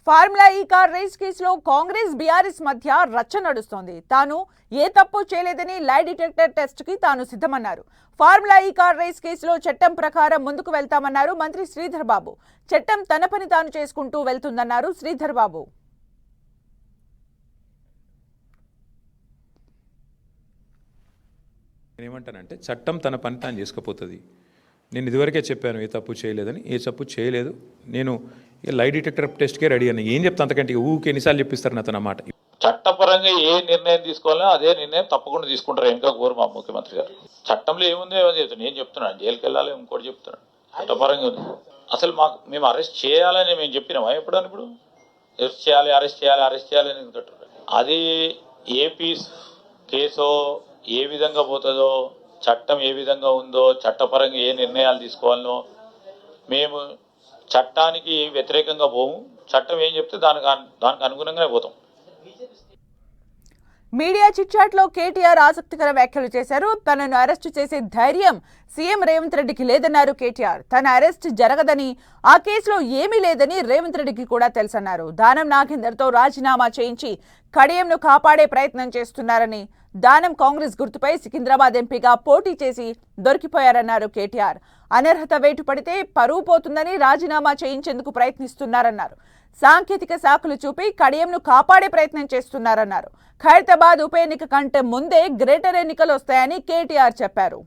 Formula ఈ car race కేసులో Congress BRS మధ్య రచ్చ నడుస్తోంది. తాను ఏ తప్పు చేయలేదని లై డిటెక్టర్ టెస్ట్ కి తాను సిద్ధమన్నారు. ఫార్ములా ఈ కార్ రేస్ కేసులో చట్టం ప్రకారం ముందుకు వెళ్తామన్నారు మంత్రి శ్రీధర్ బాబు. చట్టం తన పని తాను చేసుకుంటూ వెళ్తుందన్నారు శ్రీధర్ బాబు. నేనేమంటానంటే చట్టం తన పని తాను చేసుకుపోతుంది. నేను ఇదివరకే చెప్పాను ఏ తప్పు చేయలేదని. ఏ తప్పు చేయలేదు. నేను లై డిటెక్టర్ టెస్ట్కే రెడీ అని ఏం చెప్తా, అంతకంటే ఊకే ఎన్నిసార్లు చెప్పిస్తారు నాతో మాట. చట్టపరంగా ఏ నిర్ణయం తీసుకోవాలో అదే నిర్ణయం తప్పకుండా తీసుకుంటారు. ఇంకా కోరు మా ముఖ్యమంత్రి గారు. చట్టంలో ఏముంది ఏమో చెప్తాను. నేను చెప్తున్నాను జైలుకి వెళ్ళాలి, ఇంకోటి చెప్తున్నాను. చట్టపరంగా ఉంది. అసలు మేము అరెస్ట్ చేయాలని మేము చెప్పినామా ఎప్పుడని? ఇప్పుడు అరెస్ట్ చేయాలి అరెస్ట్ చేయాలని ఎందుకంటారు? అది ఏపీ కేసో ఏ విధంగా పోతుందో, చట్టం ఏ విధంగా ఉందో, చట్టపరంగా ఏ నిర్ణయాలు తీసుకోవాలనో మేము చట్టానికి వ్యతిరేకంగా పోము. చట్టం ఏం చెప్తే దానికి అనుగుణంగానే పోతాం. మీడియా చిట్చాట్ లో కేటీఆర్ ఆసక్తికర వ్యాఖ్యలు చేశారు. తనను అరెస్టు చేసే ధైర్యం సీఎం రేవంత్ రెడ్డికి లేదన్నారు కేటీఆర్. తన అరెస్ట్ జరగదని, ఆ కేసులో ఏమీ లేదని రేవంత్ రెడ్డికి కూడా తెలుసన్నారు. దానం నాగేందర్తో రాజీనామా చేయించి కడియంను కాపాడే ప్రయత్నం చేస్తున్నారని, దానం కాంగ్రెస్ గుర్తుపై సికింద్రాబాద్ ఎంపీగా పోటీ చేసి దొరికిపోయారన్నారు కేటీఆర్. అనర్హత వేటు పడితే పరువు పోతుందని రాజీనామా చేయించేందుకు ప్రయత్నిస్తున్నారన్నారు. సాంకేతిక సాకులు చూపి కడియంను కాపాడే ప్రయత్నం చేస్తున్నారన్నారు. ఖైరతాబాద్ ఉప ఎన్నిక కంటే ముందే గ్రేటర్ ఎన్నికలు వస్తాయని కేటీఆర్ చెప్పారు.